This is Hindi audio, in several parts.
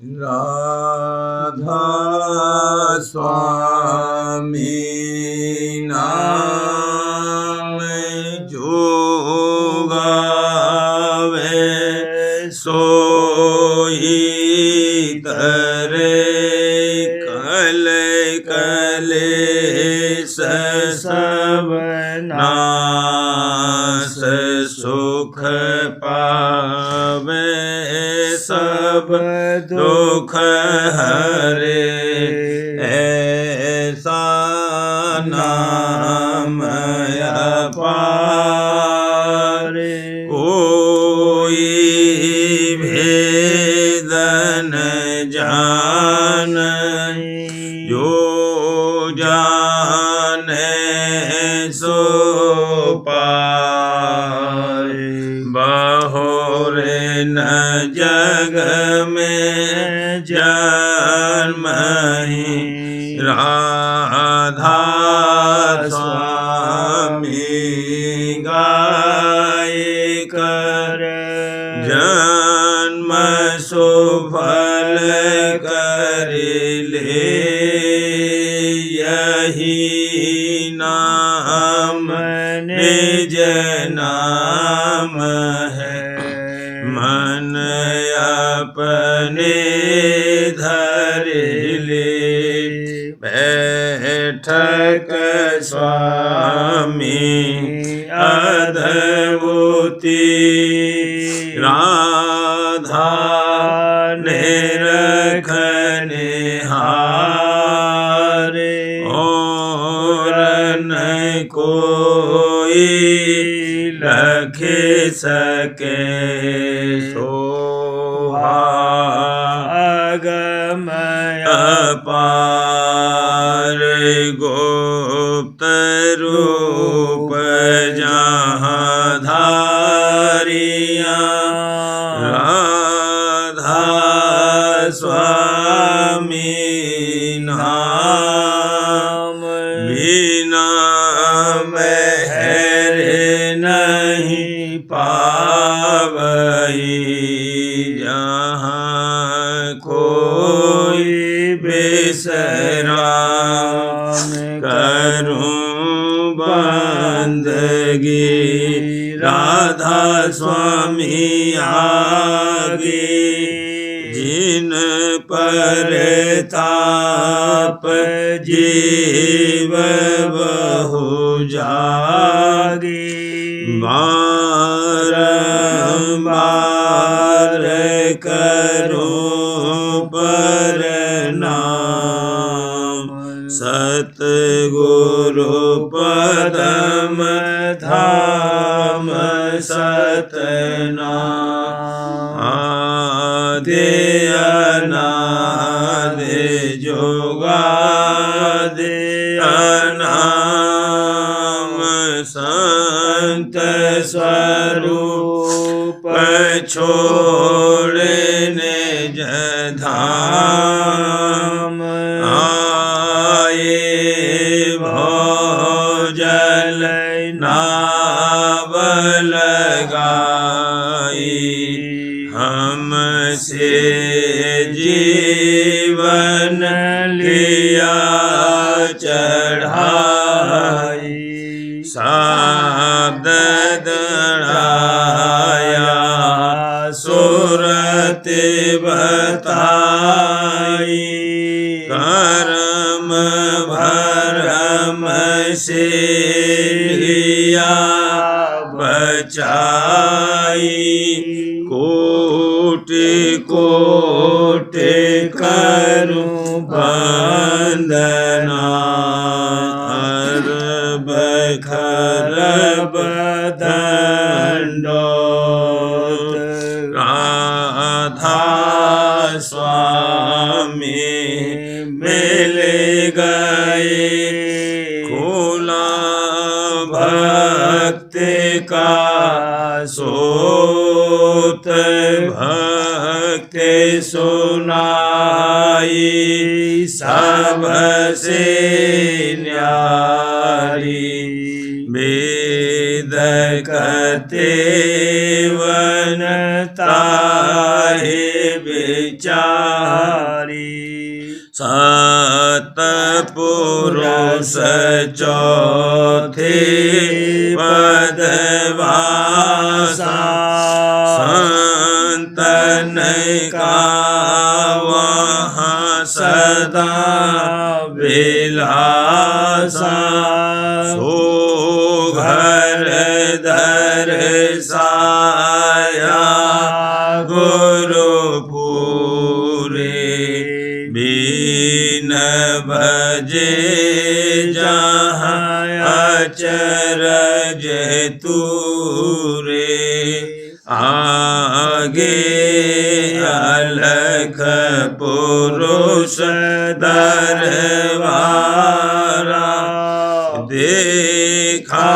राधा स्वामी नाम जो गावे सोई तरे कल कलेस सब नास सुख पावे सब दुख हरे ऐसा नाम अपार कोई भेद न जाने जो जाने सो पाए बहुरे न जग में जन्म ही राधा स्वामी गाय कर जन्म सुफल कर ले यही नाम निज नाम है मन अपने धर ले बैठक स्वामी अद्भुति राधा निरखने हारे और न कोई लखे सके सोहागमय अपार गुप्त रूप जहाँ धारिया राधा स्वामी नाम बिना महर नहीं पावई जहाँ कोई बेसराम करूं बंदगी राधा स्वामी आगे जिन पर ताप जीव बहु जागे बारंबार करूं प्रणाम सतगुरु पदम धाम सतनाम आदि अनादि जोगादि अनाम संत स्वरूप छोड़ने जधाम आए भोजल नाव लगाई हमसे जीवन लिया चढ़ाई शब्द दड़ाया सुरत बताई कर्म भरम से लिया बचाई कोटि कोटि करूं वंदना अरब खरब दंडोत राधा स्वामी मिल गए खुला भक्त का सोत भक्त सुनाई सबसे न्यारी वेद कते वन ताहे सतपुरुष चौथे पदवासा संतन का वहाँ सदा विलासा सो घर दर्शाया गुरुपुरे बीन बजे जहाँ अचरज तूरे आगे अलख पुरुष दरबारा देखा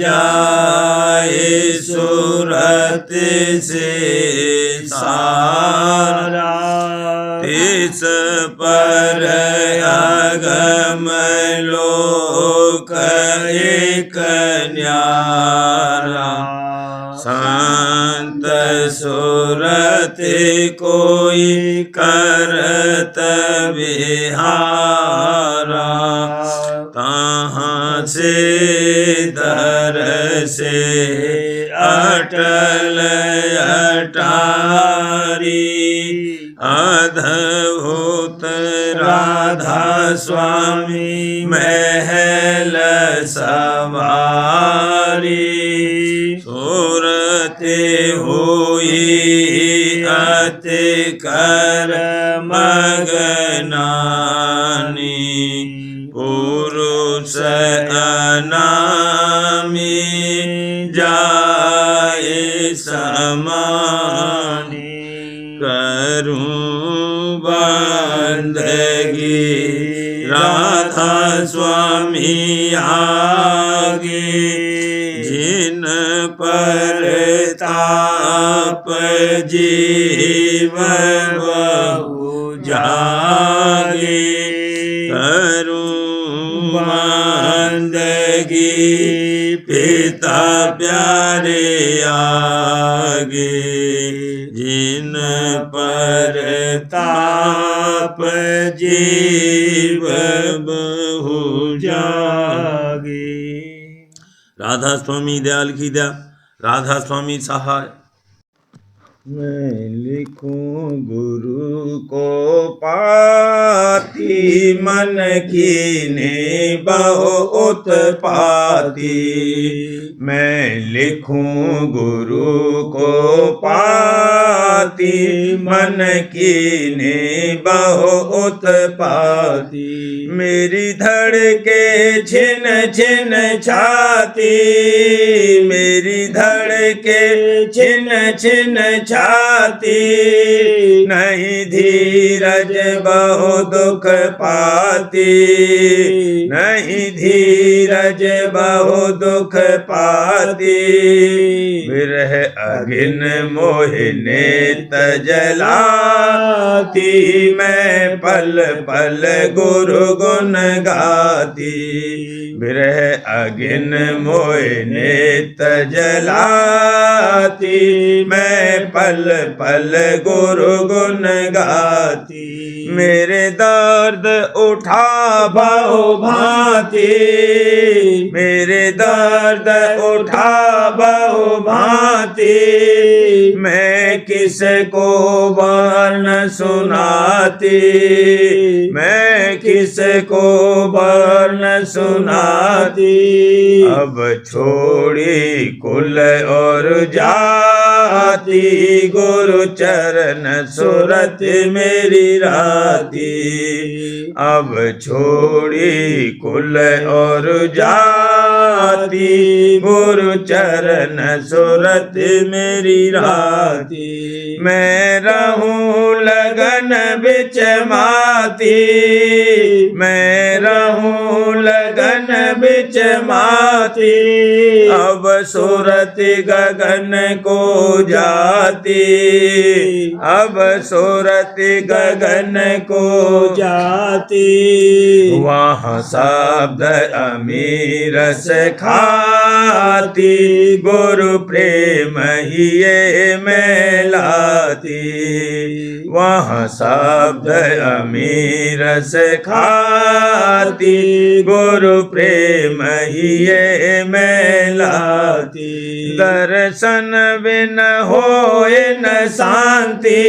जाए सूरत से सारा तिस पर अगम लोक एक न्यारा संत सूरत कोई करत विहारा तहाँ से दर से अटल अटारी अद्भुत राधा स्वामी महल सवारी सूरत हुई अति कर मगनानी पुरुष अनामी जाए समानी करूं बंदगी राधा स्वामी आगे जिन पर ताप जीव बहु जागे करूं बंदगी पिता प्यारे आगे जिन पर ताप जीव बहु जागे। राधा स्वामी दयाल की दया, राधा स्वामी सहाय। मैं लिखूं गुरु को पाती मन कीने बहु उत्पाती। मैं लिखूं गुरु को पाती मन कीने बहु उत्पाती। मेरी धड़के छिन छिन छाती, मेरी धड़के छिन छिन छाती। नहीं धीरज बहु दुख पाती, नहीं धीरज बहु दुख पाती। विरह अगिन मोहिने तजलाती, मैं पल पल गुरु गुण गाती। विरह अगिन मोहिने तजलाती, मैं पल पल गुरु गुण गाती। मेरे दर्द उठा बहु भांति, मेरे दर्द उठा बहु भांति। मैं किसको वर्ण सुनाती, मैं किसको वर्ण सुनाती। अब छोड़ी कुल और जाती, गुरु चरण सुरत मेरी राती। अब छोड़ी कुल और जाती, गुरु चरण सुरत मेरी राती। मैं रहूं लगन बिच माती, मैं रहूं लगन बिच माती। अब सुरत गगन को जाती, अब सुरत गगन को जाती। वहाँ शब्द अमीर से खाती, गुरु प्रेम ही ये मैं लाती। वहाँ शब्द अमीरस खाती, गुरु प्रेम ही ये मैलाती। दर्शन बिन होए न शांति,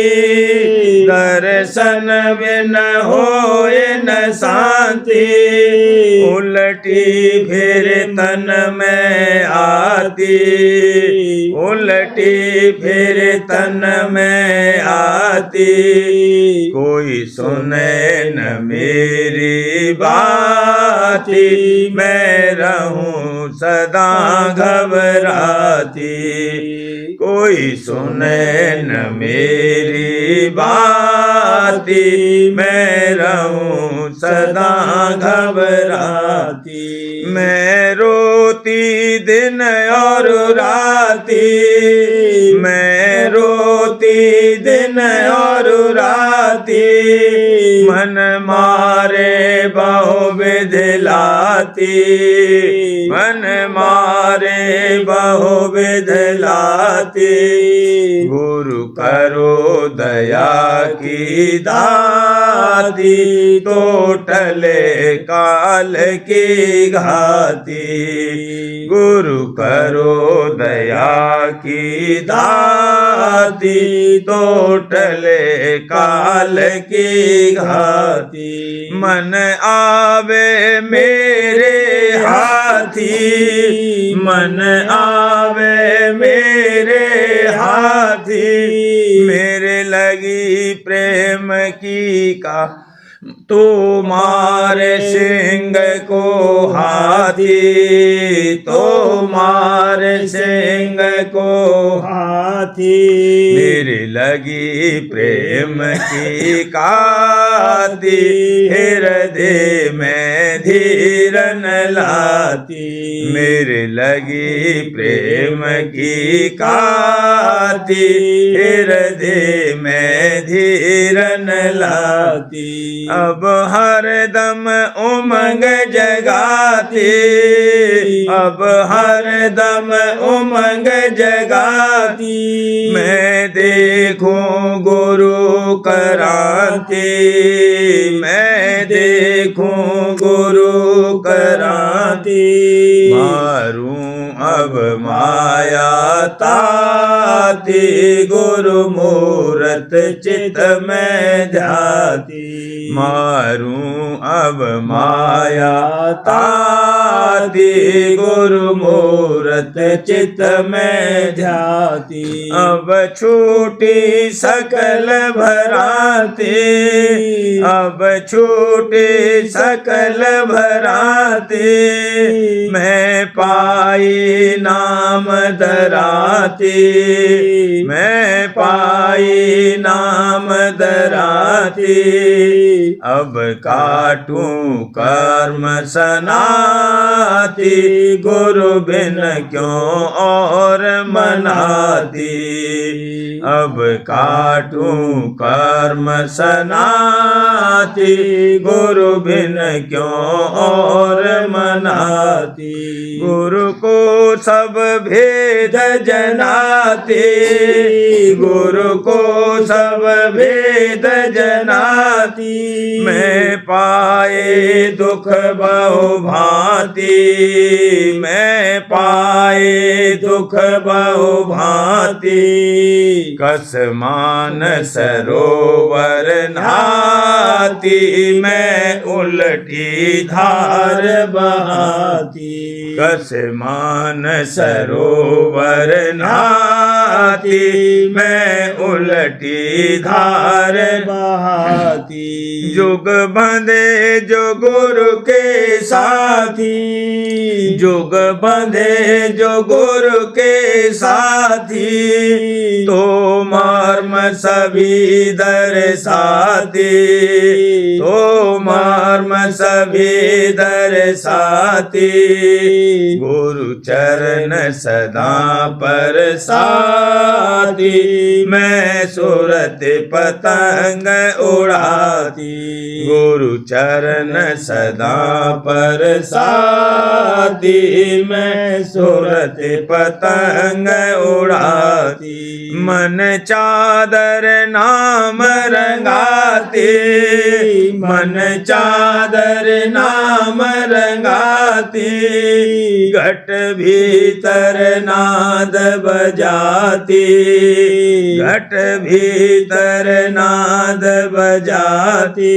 दर्शन बिन होए न शांति। उलटी फिर तन में आती, उलटी फिर तन में आती। कोई सुने न मेरी बाती, मैं रहूं सदा घबराती। कोई सुने न मेरी बाती, मैं रहूं सदा घबराती। मैं रोती दिन और राती, मैं रोती दिन और राती। मन मारे बहु विधलाती, मन मारे बहु विधलाती। गुरु करो दया की दाती, तो टले काल की घाती। गुरु करो दया की दाती, तो टले काल की घाती। मन आवे मेरे हाथी, मन आवे मेरे हाथी। मेरे लगी प्रेम की का, तू मारे सिंह को हाथी, तो मारे सिंह को हाथी। मेरे लगी प्रेम की काती, हृदय में धीरन लाती। मेरे लगी प्रेम की काती, हृदय में धीरन लाती। अब हर दम उमंग जगाती, अब हर दम उमंग जगाती। मैं देखूं गुरु कराती, मैं देखूं गुरु कराती। मारूं अब माया ताती, गुरु मूरत चित में ध्याती। मारूं अब माया ताती, गुरु मूरत चित में ध्याती। अब छूटी सकल भराती, अब छूटी सकल भराती। मैं पाई नाम धराती, मैं पाई नाम धराती। अब काटूं कर्म सनाती, गुरु बिन क्यों और मनाती। अब काटूं कर्म सनाती, गुरु बिन क्यों और मनाती। गुरु को सब भेद जनाती, गुरु को सब भेद जनाती। मैं पाए दुख बहु भांति, मैं पाए दुख बहु भांति। कस मान सरोवर नहाती, मैं उलटी धार बहाती। कस मान सरोवर नहाती, मैं उलटी धार बहाती। जुग बंधे जो गुरु के साथी, जुग बंधे जो गुरु के साथी। तो मर्म सभी दर्शाती, तो मर्म सभी दर्शाती। गुरु चरण सदा पर साथी, मैं सुरत पतंग उड़ाती। गुरु चरण सदा पर साथी, मैं सुरत पतंग उड़ाती। मन चादर नाम रंगाती, मन चादर नाम रंगाती, घट भीतर नाद बजाती, घट भीतर नाद बजाती,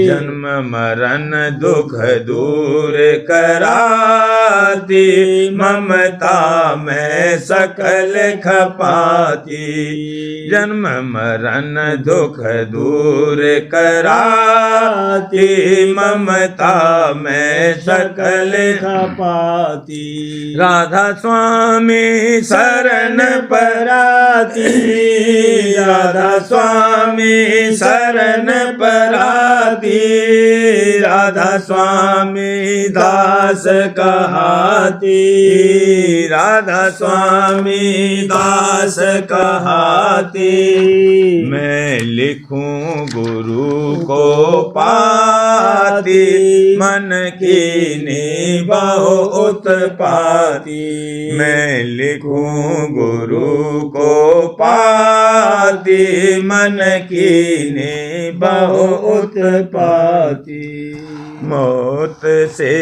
जन्म मरण दुख दूर कराती, ममता में सकल खपाती, जन्म मरण दुख दूर कराती, ममता में सकल खपाती, राधा स्वामी शरण पराती, राधा स्वामी शरण पराती, राधा स्वामी दास कहाती, राधा स्वामी दास कहाती, मैं लिखूं गुरु को पाती, मन की बहु उत्पाती, मैं लिखूं गुरु को पाती, मन की बहु उत्पाती, मौत से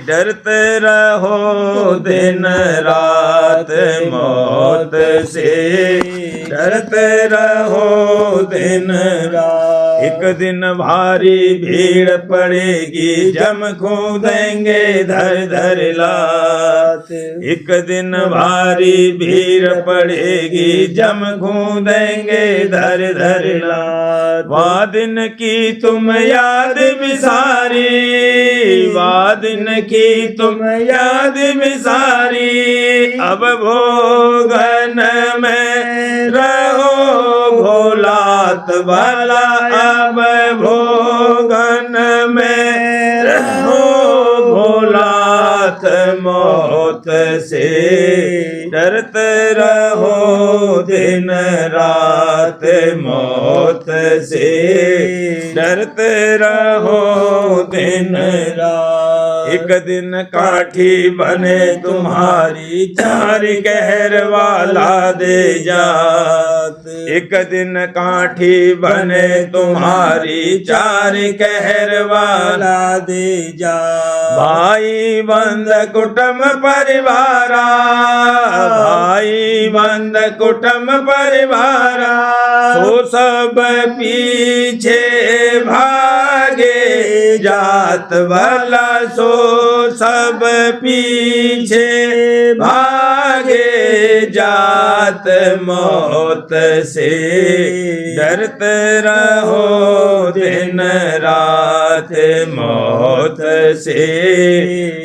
डरते रहो दिन रात, मौत से डरते रहो दिन रात, एक दिन भारी भीड़ पड़ेगी, जम कूदेंगे धर धर लात, एक दिन भारी भीड़ पड़ेगी, जम कूदेंगे धर धर लात, वह दिन की तुम याद बिसारी, वह दिन की तुम याद बिसारी, अब भोगन में रहो भोलात भला, अब भोगन में रहो भोलात, मौत से डरते रहो दिन रात, मौत से डरते रहो दिन रात, एक दिन काठी बने तुम्हारी, चार कहर वाला दे जात, एक दिन काठी बने तुम्हारी, चार कहर वाला दे जात, भाई बंद कुटुंब परिवारा, भाई बंद कुटुंब परिवारा, सो सब पीछे भागे जात भला, सो सब पीछे भागे जात, मौत से डरते रहो दिन रात, मौत से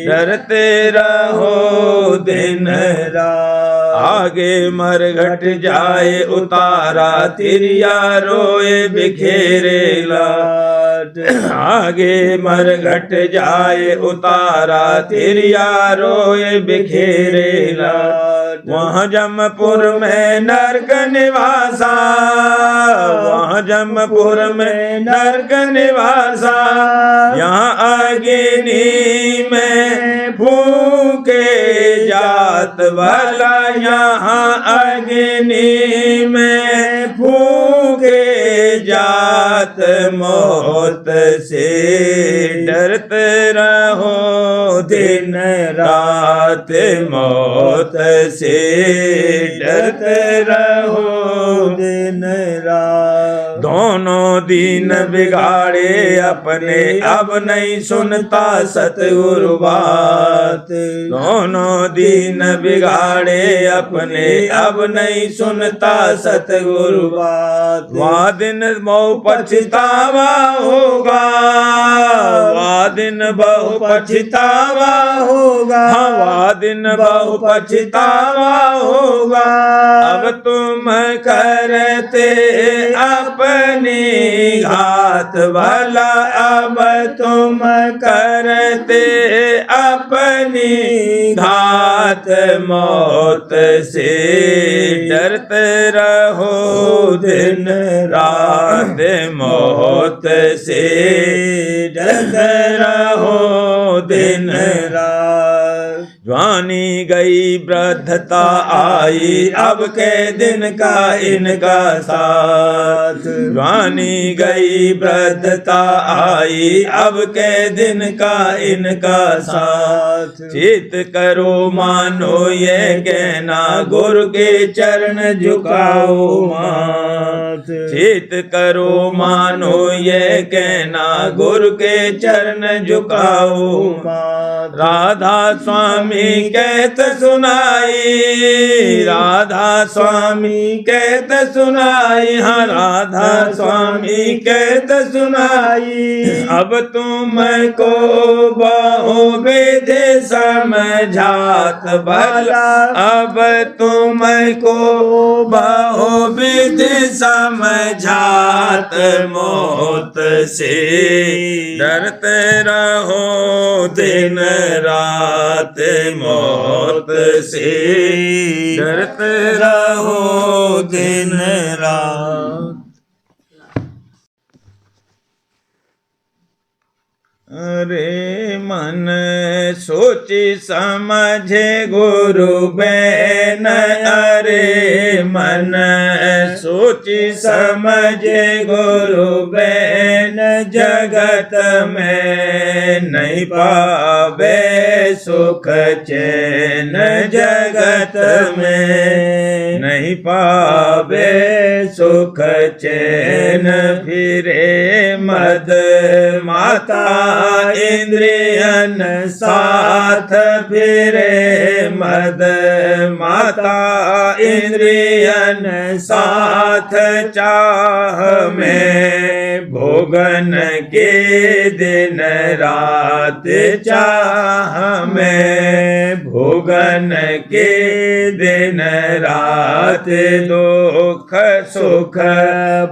डरते रहो दिन रात, आगे मरघट जाए उतारा, तिरिया रोए बिखेरे लाट, आगे मरघट जाए उतारा, तिरिया रोए बिखेरे लाट, वहाँ जमपुर में नरक निवासा, वहाँ जमपुर में नरक निवासा, यहाँ अग्नि में फूके जात भला, यहाँ अग्नि में फूके जात, मौत से डरते रहो दिन रात, मौत से डरते रहो दिन रात, दोनों दीन बिगाड़े अपने, अब नहीं सुनता सतगुरु बात, दोनों दीन बिगाड़े अपने, अब नहीं सुनता सतगुरु बात, वह दिन बहु पछतावा होगा, वह दिन बहु पछतावा होगा, वह दिन बहु पछतावा होगा, अब तुम करते अपनी घात भला, अब तुम करते अपनी घात, मौत से डरते रहो दिन रात, मौत से डरते रहो दिन रात। जवानी गई वृद्धता आई, अब के दिन का इनका साथ। जवानी गई वृद्धता आई, अब के दिन का इनका साथ। चित करो मानो ये कहना, गुरु के चरण झुकाओ माथ। चित करो मानो ये कहना, गुरु के चरण झुकाओ माथ। राधा स्वामी कहत सुनाई, राधा स्वामी कहत सुनाई, हाँ राधा स्वामी कहत सुनाई। अब तुमको बहु विधि समझात भला, अब तुमको बहु विधि समझात। मौत से डरते रहो दिन रात, मौत से डरते रहो दिन रात। अरे मन सोची समझे गुरु बैन, अरे मन सोची समझे गुरु बैन। जगत में नहीं पावे सुख चैन, जगत में नहीं पावे सुख चैन। फिरे मद माता इंद्रियन साथ, फिरे मद माता इंद्रियन साथ। चाह में भोगन के दिन रात, चाह में भोगन के दिन रात। दुख सुख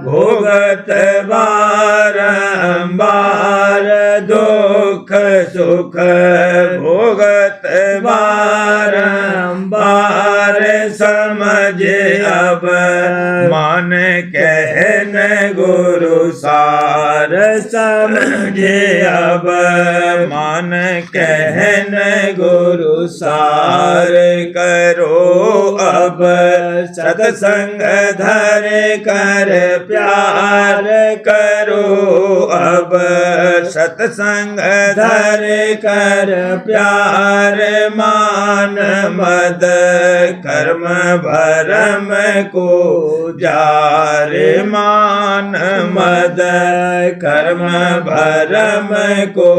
भोगत बारंबार, दुख सुख भोगत बारंबार। समझ अब मान कहन गुरु सार, समझे अब मान कहन गुरु सार। करो अब सत्संग धर कर प्यार, करो अब सत्संग धर कर प्यार। मान मद कर्म भरम को जार, मान मद कर्म भरम को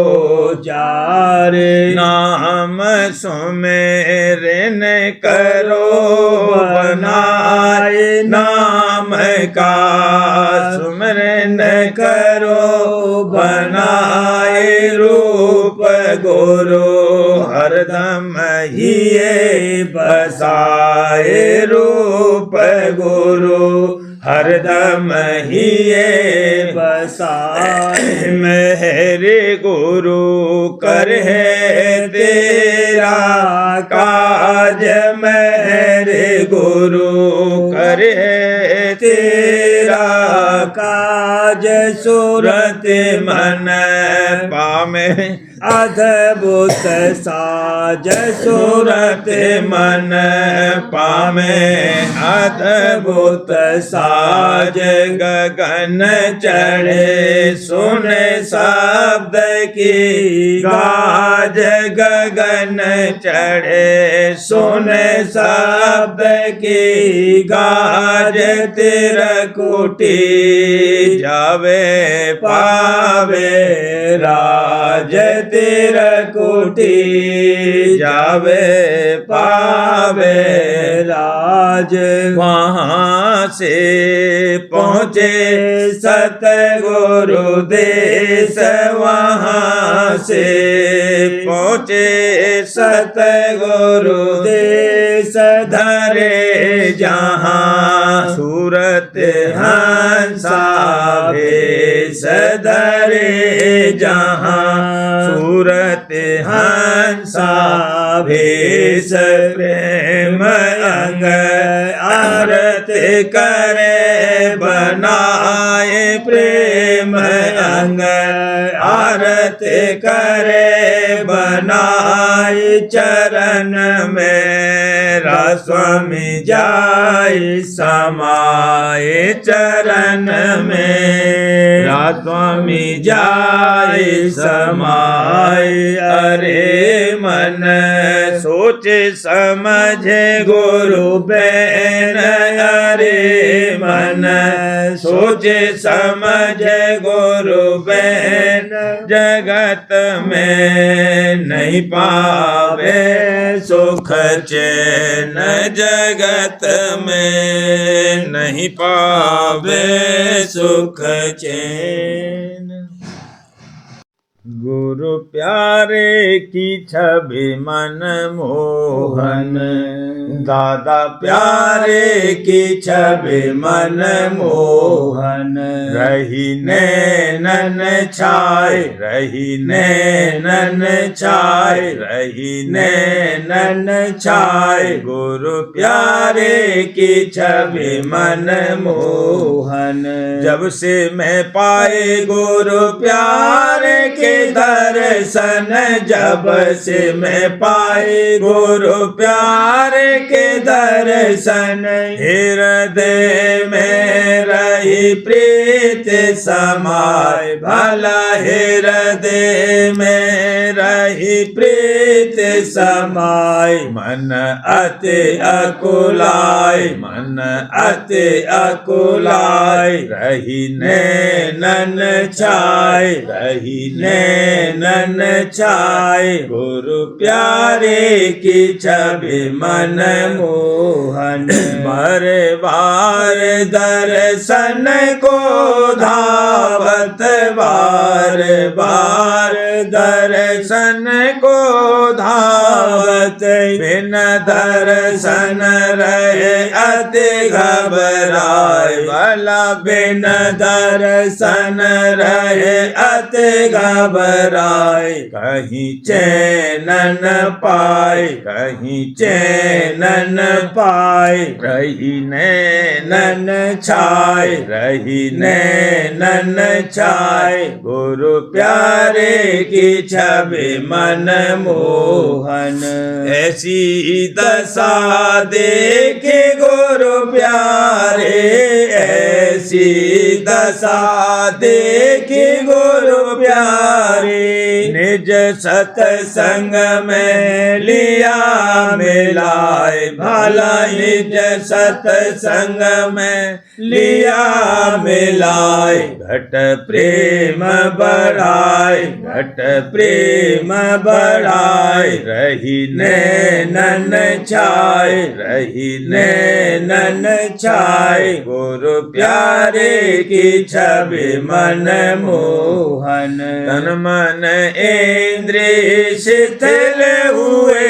जार। नाम सुमेरन करो बनाए, नाम का सुमरन करो बनाए। रूप गुरु हरदम ही बसाए, रूप गुरु हरदम ही बसाए। मेरे गुरु कर है तेरा काज, मेरे गुरु कर है तेरा काज। सूरत मन पामे अद्भुत साज, सूरत मन पामे अद्भुत साज। गगन चढ़े सुन शब्द की गाज, गगन चढ़े सुन शब्द की गाज। तिरकुटी जावे पावे राज, तिरकुटी जावे पावे राज। वहाँ से पहुँचे सतगुरु देश, वहाँ से पहुँचे सतगुरु देश। धरे जहाँ सूरत हंसा भेष, धरे जहाँ सूरत हंसा भेष। प्रेम अंग आरत करे बनाए, प्रेम प्रेम अंग आरत करे बनाई चरण मेरा स्वामी जाय समाये चरण मेरा स्वामी जाय समाये। अरे मन सोच समझे गुरु बैन अरे मन सोच समझे गुरु बैन जगत में नहीं पावे सुख चैन जगत में नहीं पावे सुख चैन। गुरु प्यारे की छवि मन मोहन दादा प्यारे की छवि मन मोहन रही नैनन छाय रही नैनन छाय रही नैनन छाय। गुरु प्यारे की छवि मन मोहन जब से मैं पाए गुरु प्यारे के दर्शन जब से मैं पाए गुरु प्यारे के दर्शन हृदय में रही प्रीत समाय भला हृदय में रही प्रीत समाय। मन अति अकुलाय मन अति अकुलाय रही नैनन छाय रही नैनन छाय। गुरु प्यारे की छवि मन मोहन बार बार दर्शन को धावत बार बार दर्शन को धावत बिन दर्शन रहे अति घबराए भला बिन दर्शन रहे अति घबराए। कहीं चैन न पाए कहीं चैन न पाए रही नैनन छाय रही नैनन छाय। गुरु प्यारे की छवि मन मोहन ऐसी दशा देखे गुरु प्यारे ऐसी दशा देखे गुरु प्यारे निज सत्संग में लिया मिलाए भला निज सत्संग में लिया मिलाए। घट प्रेम बढ़ाए घट प्रेम बढ़ाए रही नैनन छाय रही नैनन छाय। गुरु प्यारे की छवि मन मोहन तन मन इंद्रिय शिथिल हुए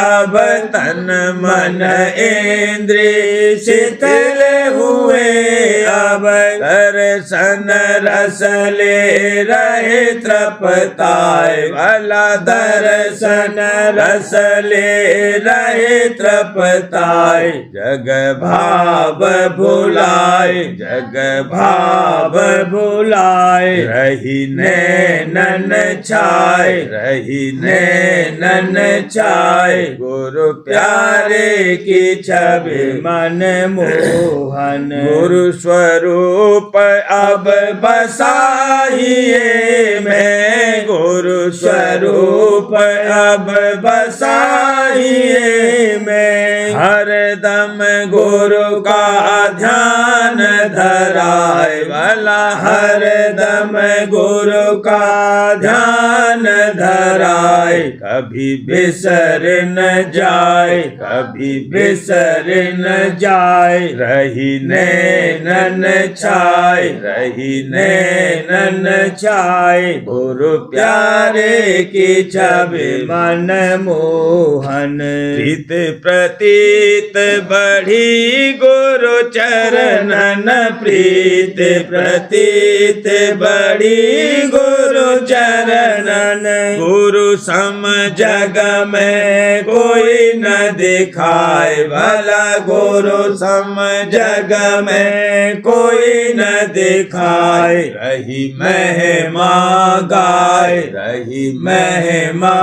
अब तन मन इंद्रिय शिथिल हुए अब दर्शन रस ले रहे तृप्ताय भला दर्शन रस ले रहे तृप्ताय। जग भाव भुलाए जग भाव भुलाए रही नैनन छाय रही नैनन छाय। गुरु प्यारे की छवि मन मोहन गुरु स्वरूप अब बसाइए मैं गुरु स्वरूप अब बसाइए मैं। हर दम गुरु का ध्यान धराए भला हर दम गुरु का ध्यान धराए। कभी बिसर न जाए कभी बिसर न जाए रही नैनन छाय रही नैनन छाय। गुरु प्यारे की छवि मन मोहन प्रीत प्रतीत बढ़ी गुरु चरणन प्रीत प्रतीत बढ़ी गुरु चरणन गुरु सम जग में कोई न दिखाए भला गुरु सम जग में कोई न दिखाए रही महिमा गाय रही महिमा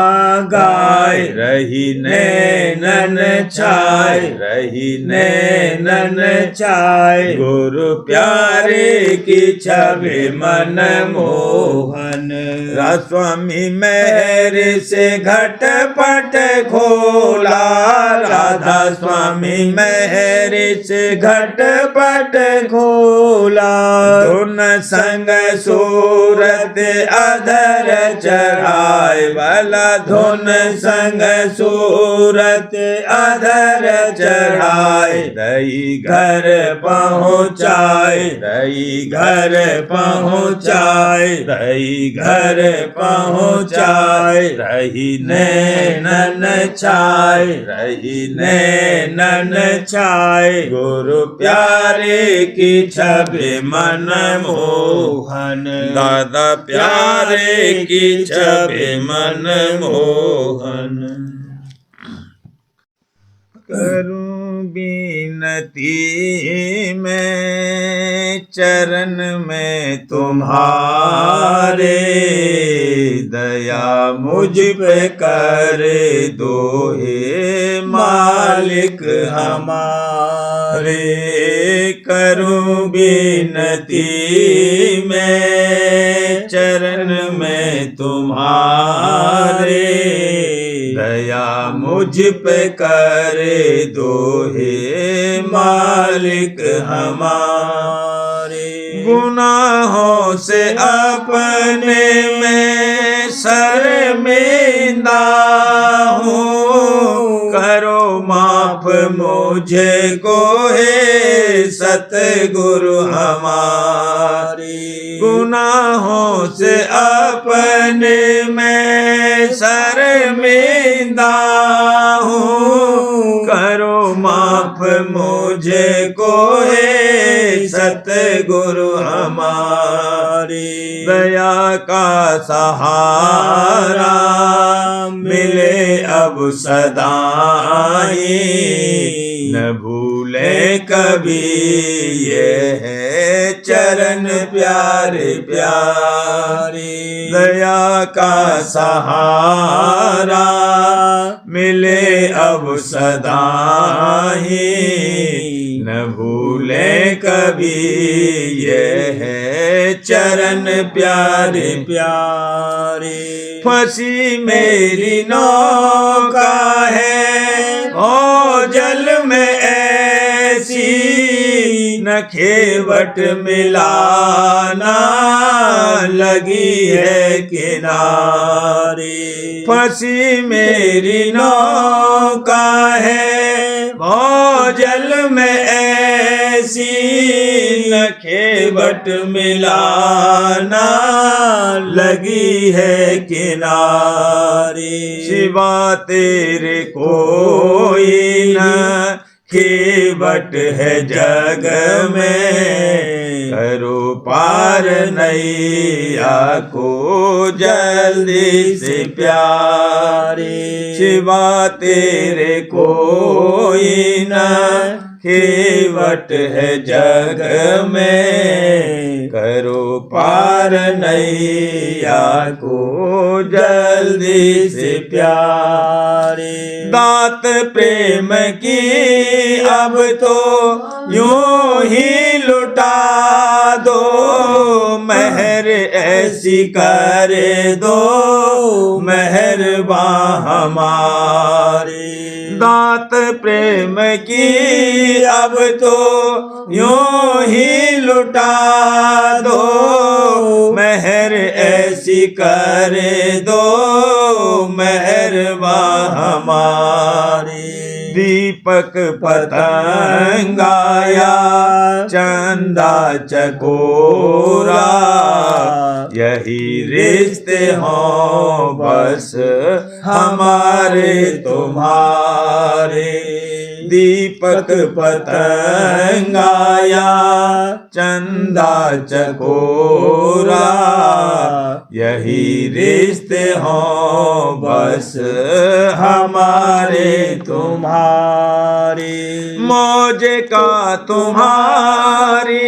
गाय रही नैनन छाय रही नैनन छाय गुरु प्यारे की छवि मन मोहन स्वामी मेहर से घटपट खोला राधा स्वामी मेहर से घटपट खोला धुन संग सूरत अधर चढ़ाए भला धुन संग सूरत अधर चढ़ाए रही घर पहुँचाए रही घर पहुँचाए रही घर पहुँचाए रही नैनन छाय रही नैनन छाय गुरु प्यारे की छवि मन मोहन दादा प्यारे की छवि मन मोहन करूं बीनती मैं चरण में तुम्हारे दया मुझ पे कर दो हे मालिक हमारे करूं बीनती मैं चरण में तुम्हारे दया मुझ पे कर दो हे मालिक हमारे गुनाहों से अपने में शर्मिंदा हूँ करो माफ मुझे को हे सतगुरु हमारे गुनाहों से अपने में शर्मिंदा हूँ करो माफ मुझे को हे सतगुरु हमारे दया का सहारा मिले अब सदाई न भूले कभी ये है चरण प्यारे प्यारे दया का सहारा मिले अब सदाई न भूले कभी ये है चरण प्यारे प्यारे फंसी मेरी नौका है ओ जल में ऐसी न खेवट मिलाना लगी है किनारे फंसी मेरी नौका है ओ जल में ऐसी न खेवट मिलाना लगी है किनारे शिवा तेरे कोई न खेवट है जग में करो पार नैया को जल्दी से प्यारे शिवा तेरे कोई न खेवट है जग में करो पार नैया को जल्दी से प्यारे दात प्रेम की अब तो यूं ही लुटा दो मेहर ऐसी करे दो मेहरबान हमारे दात प्रेम की अब तो यूं ही लुटा दो मेहर ऐसी करे दो मेहरबान हमारी दीपक पतंगाया चंदा चकोरा यही रिश्ते हों बस हमारे तुम्हारे दीपक पतंगाया चंदा चकोरा यही रिश्ते हों बस हमारे तुम्हारे। मौज का तुम्हारी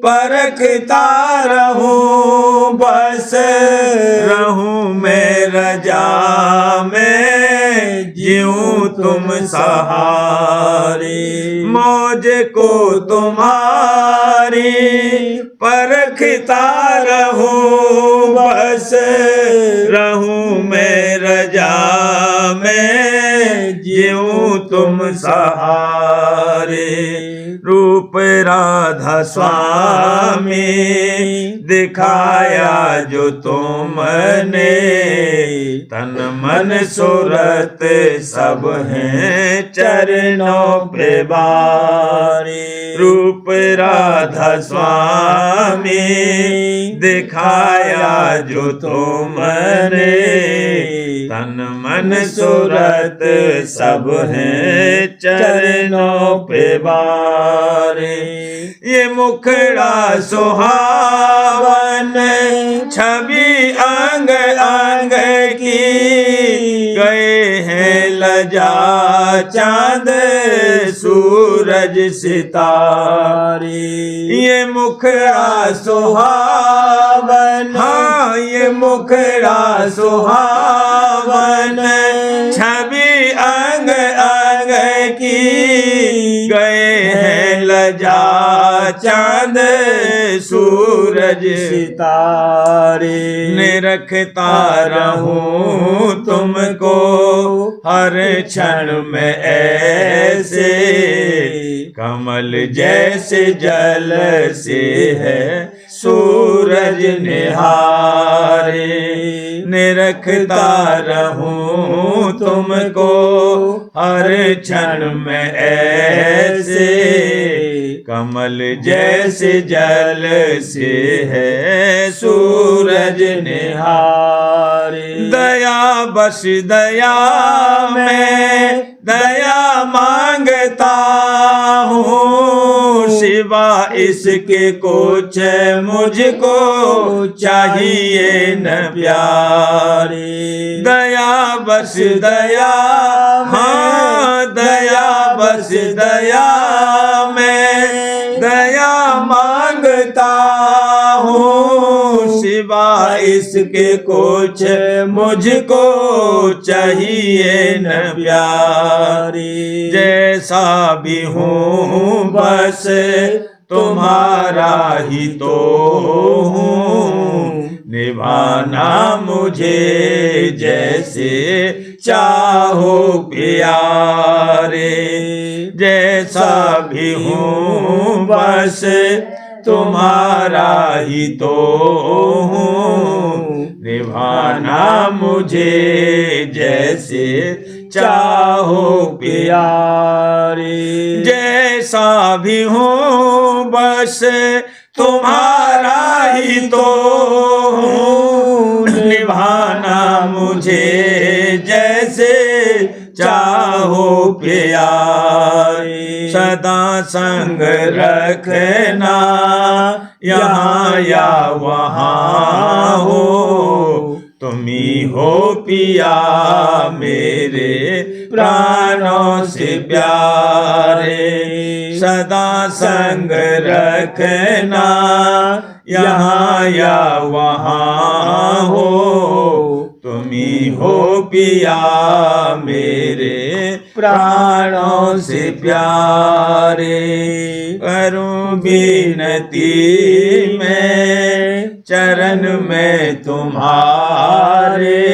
परखता रहूं बस रहूं मैं रजा में जीऊं तुम सहारे। मौज को तुम्हारी परखता रहूं बस रहूं मैं रजा में जीऊं तुम सहारे। रूप राधा स्वामी दिखाया जो तुमने तन मन सूरत सब हैं चरणों पे बारे। रूप राधा स्वामी दिखाया जो तुमने तन मन सूरत सब हैं चरणों पे बारे। ये मुखड़ा सुहावन छवि अंग अंग की गए हैं लजा चांद सूरज सितारे। ये मुखड़ा सुहावन, हाँ ये मुखड़ा सुहावन छवि अंग अंग की गए हैं लजा चांद सूरज सितारे। निरखता रहूं तुमको हर क्षण में ऐसे कमल जैसे जल से है सूरज निहारे। निरखता रहूं तुमको हर क्षण में ऐसे कमल जैसे जल से है सूरज निहारे। दया बस दया में दया मांगता हूँ सिवा इसके कुछ मुझको चाहिए न प्यारे। दया बस दया, हाँ दया बस दया में दया मांगता हूँ सिवा इसके कुछ मुझको चाहिए न प्यारी। जैसा भी हूँ बस तुम्हारा ही तो हूँ, निभाना मुझे जैसे चाहो प्यारे। जैसा भी हूँ बस तुम्हारा ही तो हूँ, निभाना मुझे जैसे चाहो प्यारे। जैसा भी हूँ बस तुम्हारा ही तो हूँ, निभाना मुझे जैसे चाहो प्यारे। सदा संग रखना यहाँ या वहाँ हो, तुम्ही हो पिया मेरे प्राणों से प्यारे। सदा संग रखना यहाँ या वहाँ हो, तुम्ही हो पिया मेरे प्राणों से प्यारे। करूं विनती मैं चरण में तुम्हारे,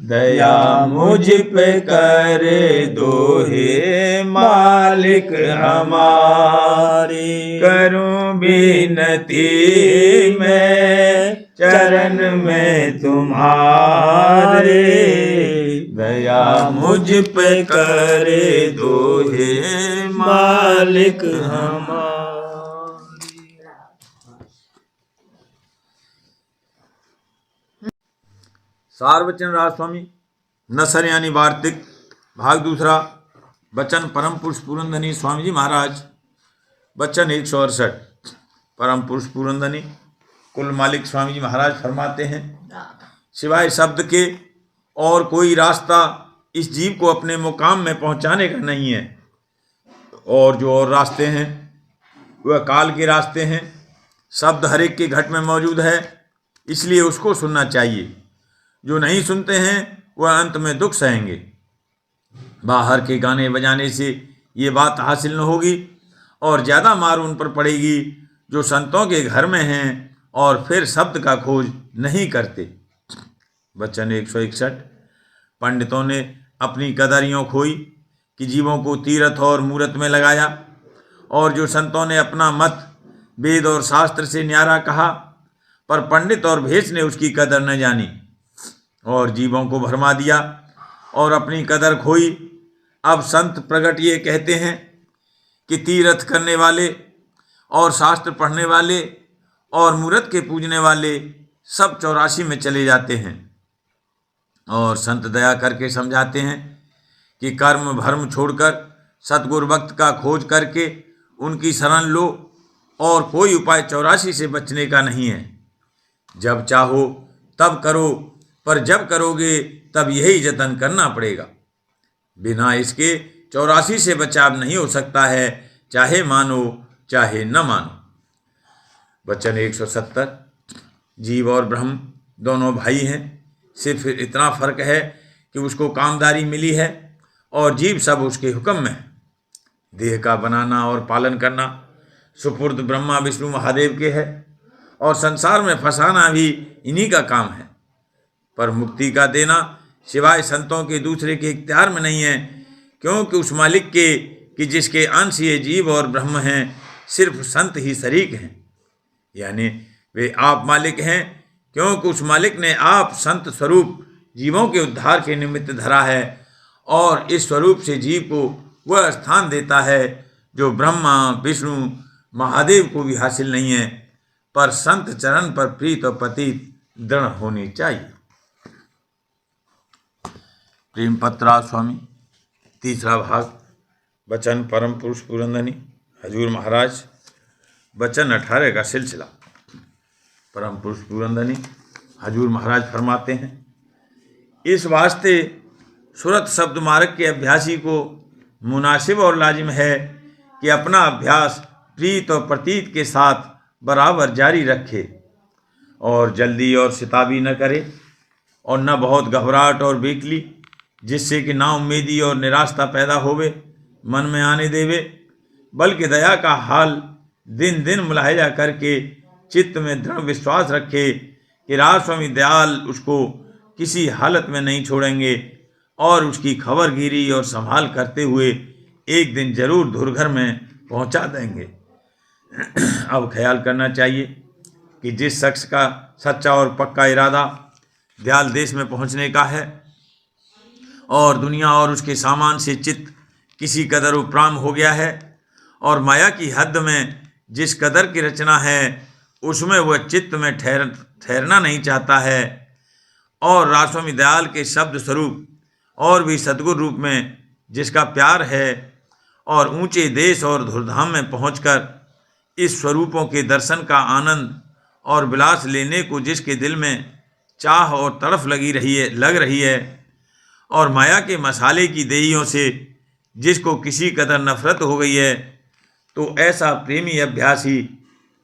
दया मुझ पे कर दो हे मालिक हमारे। करूं विनती मैं चरण में तुम्हारे, दया मुझ पे कर दो हे मालिक हमारे। सार वचन राज स्वामी नसर यानी वार्तिक भाग दूसरा। वचन परम पुरुष पूरनधनी स्वामी जी महाराज। वचन 168। परम पुरुष पूरनधनी कुल मालिक स्वामी जी महाराज फरमाते हैं, सिवाय शब्द के और कोई रास्ता इस जीव को अपने मुकाम में पहुंचाने का नहीं है। और जो और रास्ते हैं वह काल के रास्ते हैं। शब्द हर एक के घट में मौजूद है, इसलिए उसको सुनना चाहिए। जो नहीं सुनते हैं वह अंत में दुख सहेंगे। बाहर के गाने बजाने से ये बात हासिल न होगी और ज़्यादा मार उन पर पड़ेगी जो संतों के घर में हैं और फिर शब्द का खोज नहीं करते। वचन 161। पंडितों ने अपनी कदर यूँ खोई कि जीवों को तीर्थ और मूरत में लगाया, और जो संतों ने अपना मत वेद और शास्त्र से न्यारा कहा, पर पंडित और भेष ने उसकी कदर न जानी और जीवों को भरमा दिया और अपनी कदर खोई। अब संत प्रगट ये कहते हैं कि तीर्थ करने वाले और शास्त्र पढ़ने वाले और मूरत के पूजने वाले सब 84 में चले जाते हैं। और संत दया करके समझाते हैं कि कर्म भर्म छोड़कर सतगुरु भक्त का खोज करके उनकी शरण लो, और कोई उपाय 84 से बचने का नहीं है। जब चाहो तब करो, पर जब करोगे तब यही जतन करना पड़ेगा। बिना इसके 84 से बचाव नहीं हो सकता है, चाहे मानो चाहे न मानो। वचन 170। जीव और ब्रह्म दोनों भाई हैं, सिर्फ इतना फर्क है कि उसको कामदारी मिली है और जीव सब उसके हुक्म में है। देह का बनाना और पालन करना सुपुर्द ब्रह्मा विष्णु महादेव के है, और संसार में फंसाना भी इन्हीं का काम है। पर मुक्ति का देना सिवाय संतों के दूसरे के इख्तियार में नहीं है, क्योंकि उस मालिक के कि जिसके अंश ये जीव और ब्रह्म हैं, सिर्फ संत ही शरीक हैं। यानी वे आप मालिक हैं, क्योंकि उस मालिक ने आप संत स्वरूप जीवों के उद्धार के निमित्त धरा है, और इस स्वरूप से जीव को वह स्थान देता है जो ब्रह्मा विष्णु महादेव को भी हासिल नहीं है। पर संत चरण पर प्रीत और पतित दृढ़ होनी चाहिए। प्रेम पत्रा स्वामी, तीसरा भाग। वचन परम पुरुष पुरंदनी हजूर महाराज, वचन 18 का सिलसिला। परम पुरुष पुरंदनी हजूर महाराज फरमाते हैं, इस वास्ते सुरत शब्द मार्ग के अभ्यासी को मुनासिब और लाजिम है कि अपना अभ्यास प्रीत और प्रतीत के साथ बराबर जारी रखे, और जल्दी और सिताबी न करे, और न बहुत घबराहट और बेकली, जिससे कि ना उम्मीदी और निराशा पैदा होवे मन में आने देवे, बल्कि दया का हाल दिन दिन मुलाहिजा करके चित्त में दृढ़ विश्वास रखे कि राज स्वामी दयाल उसको किसी हालत में नहीं छोड़ेंगे, और उसकी खबरगिरी और संभाल करते हुए एक दिन जरूर धुरघर में पहुंचा देंगे। अब ख्याल करना चाहिए कि जिस शख्स का सच्चा और पक्का इरादा दयाल देश में पहुंचने का है, और दुनिया और उसके सामान से चित्त किसी कदर उपराम हो गया है, और माया की हद में जिस कदर की रचना है उसमें वह चित्त में ठहरना नहीं चाहता है, और राजस्वामी दयाल के शब्द स्वरूप और भी सद्गुरु रूप में जिसका प्यार है, और ऊंचे देश और धुरधाम में पहुंचकर इस स्वरूपों के दर्शन का आनंद और विलास लेने को जिसके दिल में चाह और तड़फ लग रही है, और माया के मसाले की देहियों से जिसको किसी कदर नफरत हो गई है, तो ऐसा प्रेमी अभ्यासी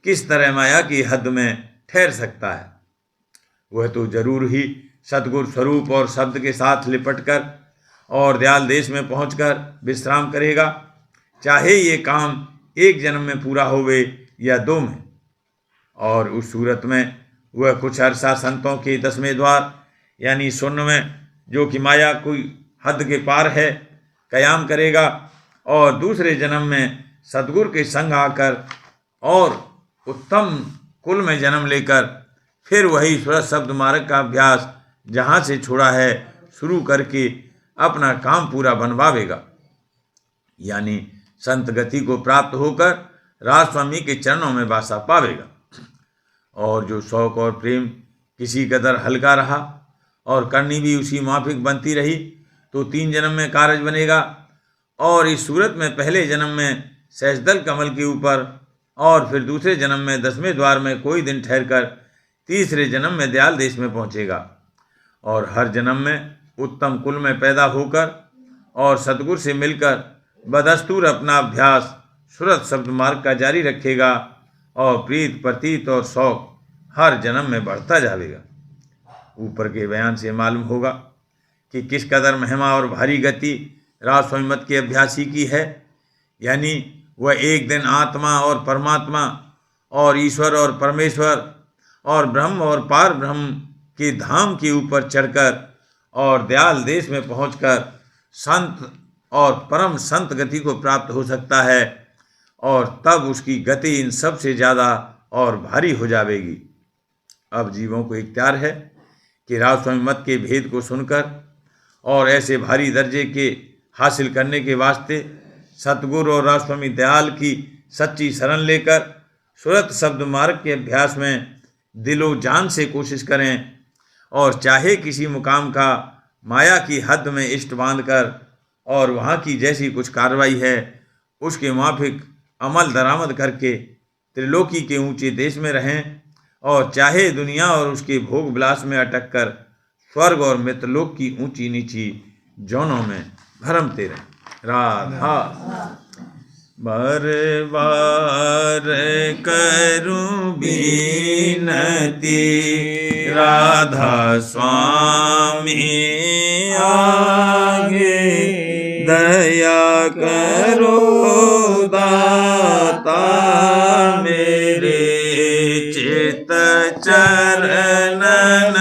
किस तरह माया की हद में ठहर सकता है। वह तो जरूर ही सतगुरु स्वरूप और शब्द के साथ लिपटकर और दयाल देश में पहुंचकर विश्राम करेगा, चाहे ये काम एक जन्म में पूरा होवे या 2 में। और उस सूरत में वह कुछ अरसा संतों के 10वें द्वार यानी शून्य में, जो कि माया कोई हद के पार है, कयाम करेगा, और दूसरे जन्म में सतगुरु के संग आकर और उत्तम कुल में जन्म लेकर फिर वही सुरत शब्द मार्ग का अभ्यास जहाँ से छोड़ा है शुरू करके अपना काम पूरा बनवावेगा, यानी संत गति को प्राप्त होकर राज स्वामी के चरणों में वासा पावेगा। और जो शौक और प्रेम किसी कदर हल्का रहा और करनी भी उसी माफिक बनती रही, तो 3 जन्म में कारज बनेगा, और इस सूरत में पहले जन्म में सहजदल कमल के ऊपर और फिर दूसरे जन्म में 10वें द्वार में कोई दिन ठहरकर तीसरे जन्म में दयाल देश में पहुँचेगा और हर जन्म में उत्तम कुल में पैदा होकर और सतगुरु से मिलकर बदस्तूर अपना अभ्यास सुरत शब्द मार्ग का जारी रखेगा और प्रीत प्रतीत और शौक हर जन्म में बढ़ता जाएगा। ऊपर के बयान से मालूम होगा कि किस कदर महिमा और भारी गति राज स्वामी मत के अभ्यासी की है, यानी वह एक दिन आत्मा और परमात्मा और ईश्वर और परमेश्वर और ब्रह्म और पार ब्रह्म के धाम के ऊपर चढ़कर और दयाल देश में पहुंचकर संत और परम संत गति को प्राप्त हो सकता है और तब उसकी गति इन सब से ज़्यादा और भारी हो जाएगी। अब जीवों को इख्तियार है कि राज स्वामी मत के भेद को सुनकर और ऐसे भारी दर्जे के हासिल करने के वास्ते सतगुरु और राज स्वामी दयाल की सच्ची शरण लेकर सुरत शब्द मार्ग के अभ्यास में दिलो जान से कोशिश करें और चाहे किसी मुकाम का माया की हद में इष्ट बांधकर और वहाँ की जैसी कुछ कार्रवाई है उसके माफिक अमल दरामद करके त्रिलोकी के ऊंचे देश में रहें और चाहे दुनिया और उसके भोग विलास में अटक कर स्वर्ग और मृतलोक की ऊंची नीची जौनों में भरमते रहें। राधा बार बार करूं बीनती राधा स्वामी आगे दया करो दाता मेरे चित चरणन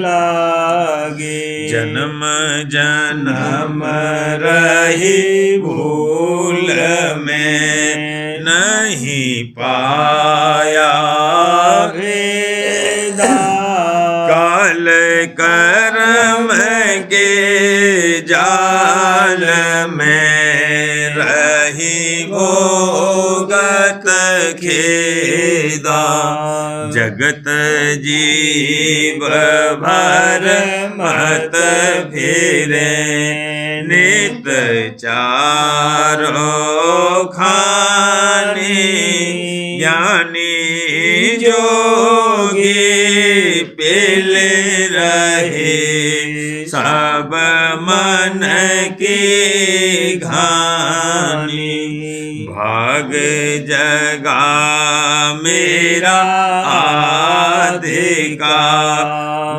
लागे जन्म जन्म रही भूल में नहीं पाया भेदा काल कर्म के जाल में रही भोगत खेदा जगत जीव भर मत फिरे नित चारों खाने ज्ञानी जोगी पेले रहे सब मन की घानी भाग जगा मेरा आदि का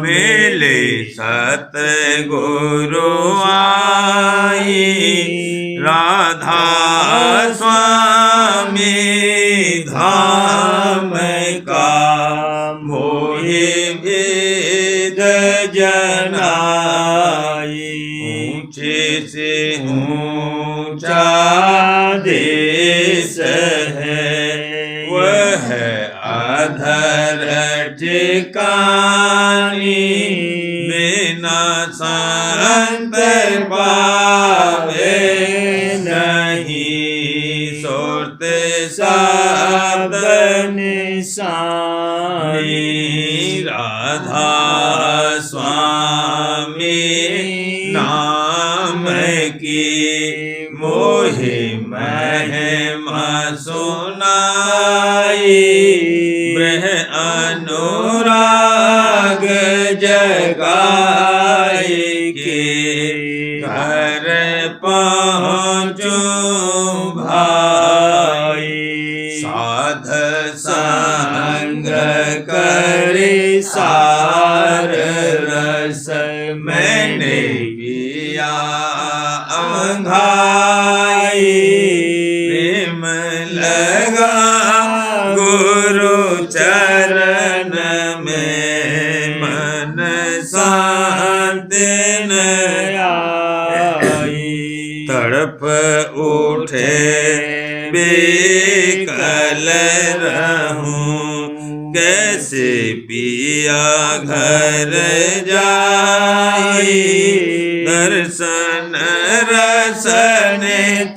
मेले सतगुरु आई राधा स्वामी धाम का मोहे भेद जनाई ऊंचे से ऊंचा देश है वह अधर ठिकानी बिना संत पावे नहीं सुरत शब्द निशानी राधा स्वामी नाम की मोहे महिमा सुनाई ब्रह अनुराग जगाए के घर पहुँचो भाई साध संग करे सार रस मैंने पिया अंघाई प्रेम लगा गुरु चरण में मन शांति न आई तड़प उठे बेकल रहूं कैसे पिया घर जाई दर्शन रसन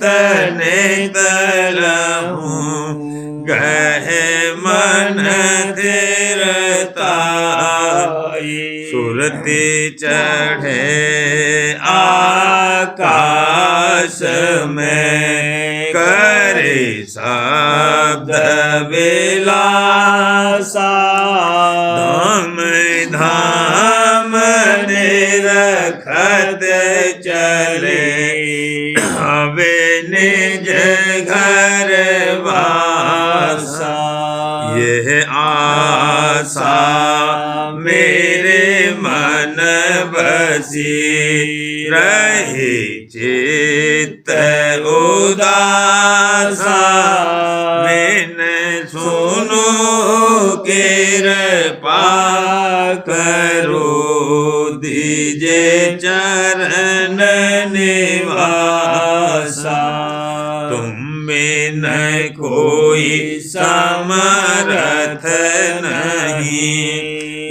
तने तरहूं गहे मन धीरताई सुरती चढ़े आकाश में करे सब विलासा धाम धाम निरखत चले वे निज घर वासा। यह आशा मेरे मन बसी रहे चित्त उदासा। मैंने सुनो कृपा करो दीजे चरण निवासा। तुम में न कोई समर्थ नहीं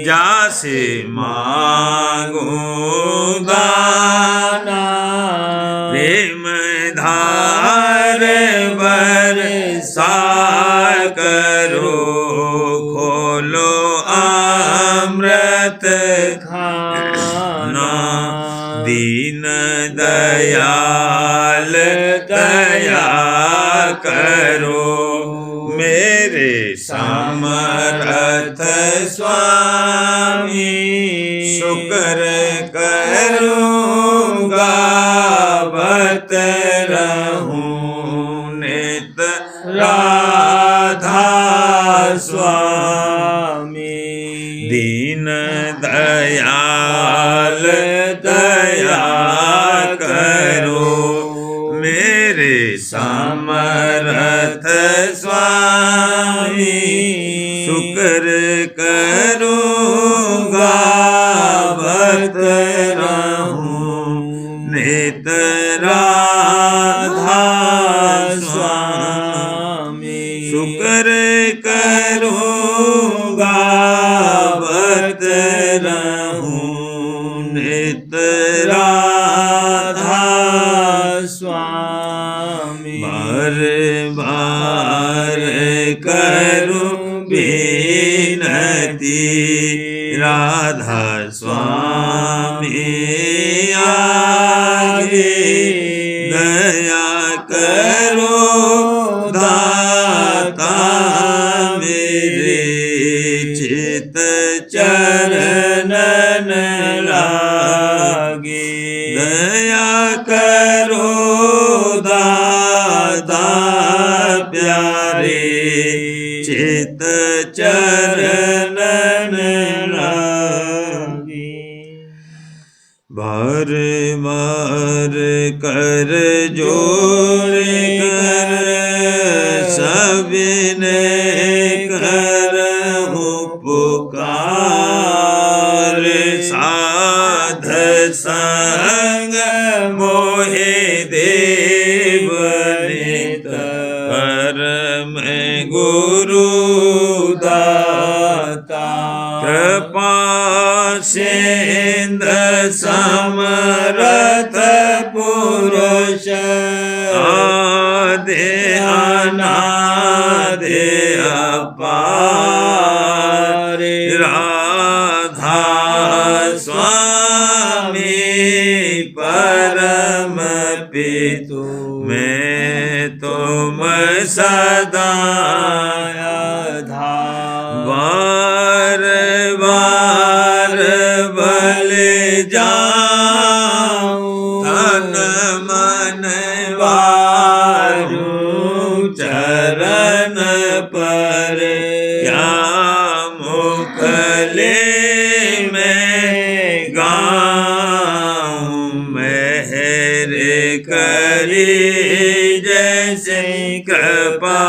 जासे मांगो दाना। प्रेम धार बरसा करो खोलो अमृत खाना। दीन दयाल दया करो मेरे समर्थ स्वामी। शुक्र करूँगा बत रहूं नित राधा स्वामी। दीन दयाल दया करो मेरे समर्थ स्वामी। शुक्र करूँगा बत रहूं नित राधा स्वामी। शुक्र करूँगा बत रहूं नित राधा स्वामी। बार बार करूं विनती राधा स्वामी आगे। दया करो दाता मेरे चित चरणन लागे। दया करो दाता प्यारे चित चरणन लागे। बार बार कर जोड़ कर सबने करहूं पुकार। साध संग मोहे देव नित परम गुरु दाता। कृपा सिंध समरथ पुरुष आदि अनादि अपार। राधा स्वामी परम पितु मैं तुम सदा आधार। बार बार बल जाऊं तन मन वारू चरण पर। क्या मुखले में गाऊं मेहर करी जैसे कृपा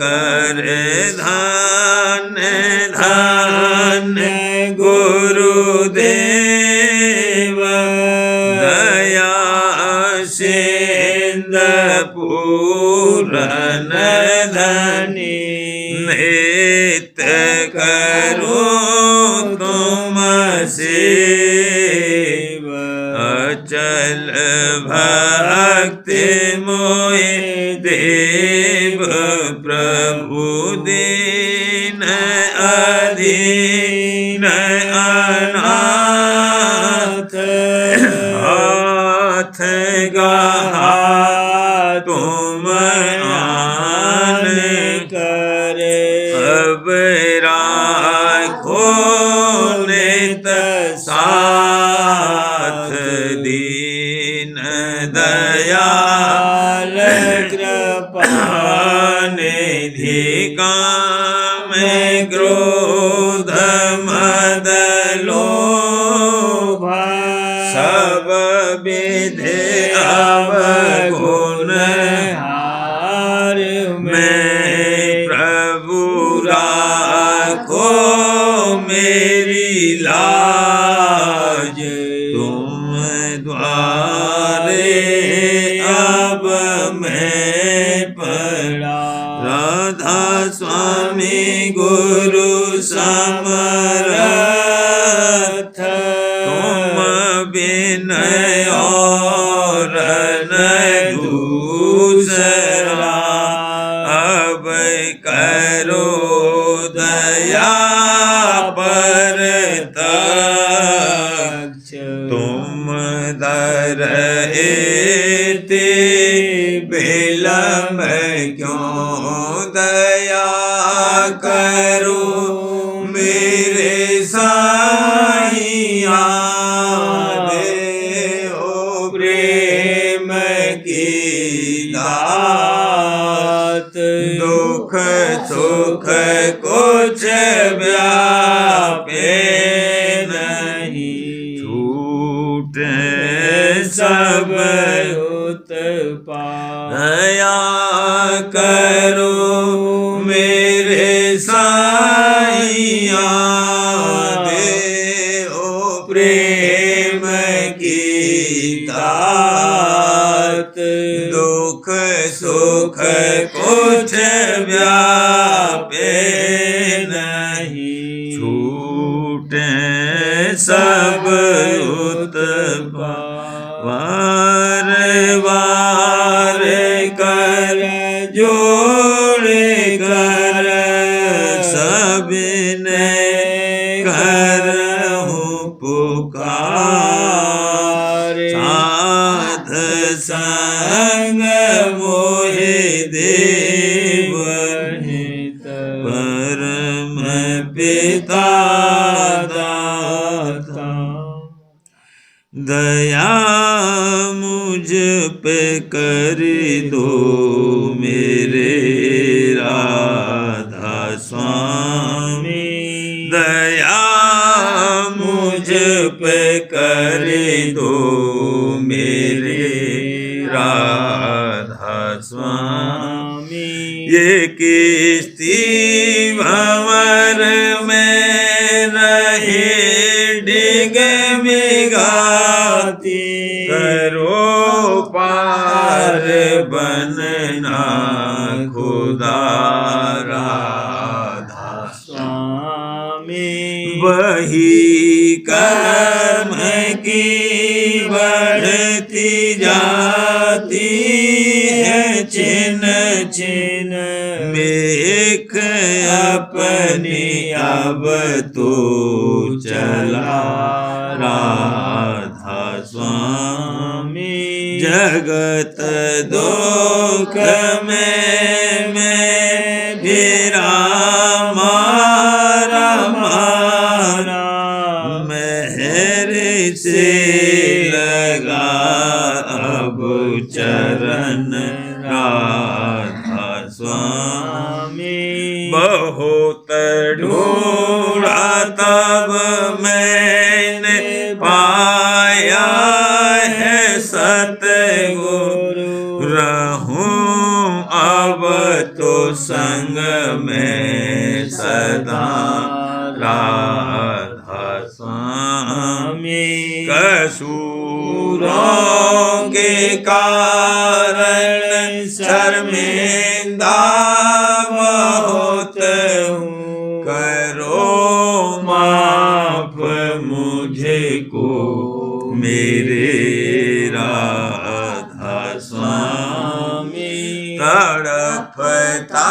कर। धन धन गुरुदेव दया सिंध पूरन धनी। नित्य करूं तुम सेवा अचल भक्ति मोहि देव प्रभु दीन अधीन अनाथ। हाथ गहा तुम आन मद लोभ सब विधि अवगुण हार मैं प्रभु राखो मेरी लाज तुम द्वारे अब मैं पड़ा राधा स्वामी गुरु समर्थ तुम विनय और न दूसरा अब करो दया पर तक्ष तुम दर एते विलम्ब क्यों दया करो मेरे साईया देओ प्रेम की दात दुख सुख कुछ व्यापे नहीं छूटे सब दया करो मेरे साईया देओ प्रेम की दात दुख सुख कुछ व्यापे नहीं छूटे सब वार वार कर जोड़ कर सबने करहूं पुकार साध संग मोहि देव परम पिता दाता दया मुझ पे कर दो मेरे राधा स्वामी दया मुझ पे कर दो मेरे राधा स्वामी ये किस्ती भंवर में रहे डिग बिगाती करो पार बनना खुदा राधा स्वामी वही कर्म की बढ़ती जाती है छिन छिन मेख अपनी अब तो चला राधा स्वामी जगत दुख में मैं भिरा मारा मारा मेहर से लगा अब चरण राधा स्वामी बहुत ढूंढा तब मैंने पाया है सतगुरु रहूं अब तो संग में सदा राधा स्वामी कसूरों के कारण शर्मिंदा बहुत हूँ करो माफ मुझे को मेरे राधा स्वामी तड़पता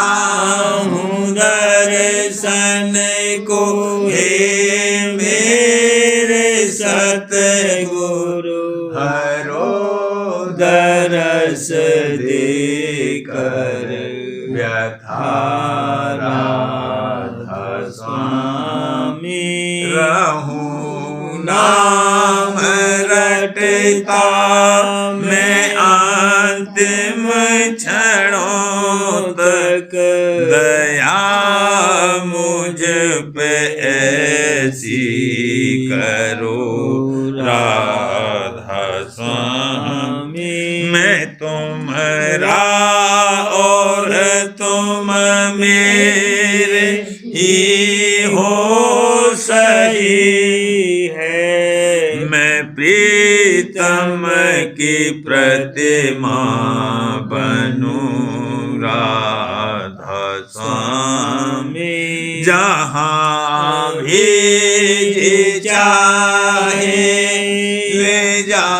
हूँ दर्शन को हे मेरे सतगुरु हरो दरस देकर व्यथा राधा स्वामी रहूं नाम रटता मैं अंतिम क्षणों तक दया मुझ पे ऐसी करो राधा स्वामी। मैं तुम्हारा और तुम मेरे ही हो सही है। मैं प्रीतम की प्रतिमा बनूं राधा स्वामी। जहाँ भी चाहे ले जा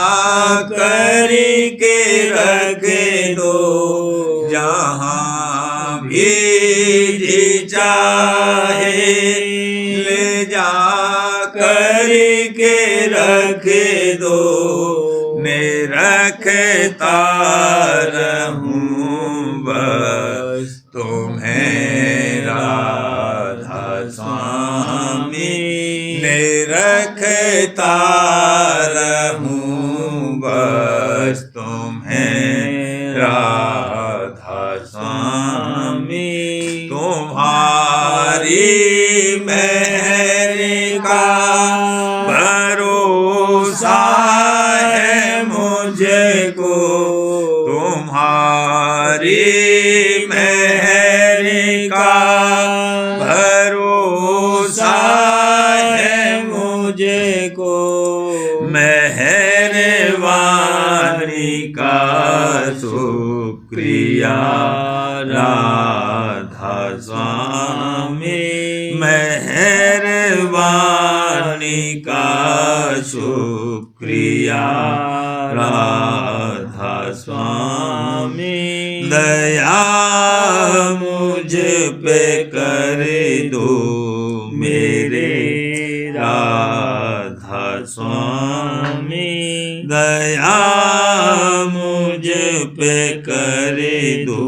कर के रख दो। जहाँ भी चाहे ले जा कर के रख दो। मैं रखता रहूं बस तुम्हें राधा स्वामी। मैं रखता रहूं बस तुम्हें राधा स्वामी। तुम्हारी मेहर का भरोसा है मुझको। तुम्हारी मेहर का भरोसा है मुझको। मेहरबानी का शुक्रिया राधा स्वामी। मेहरबानी का शुक्रिया राधा स्वामी। दया मुझ पे कर दो मेरे राधा स्वामी। दया मुझ पे कर दो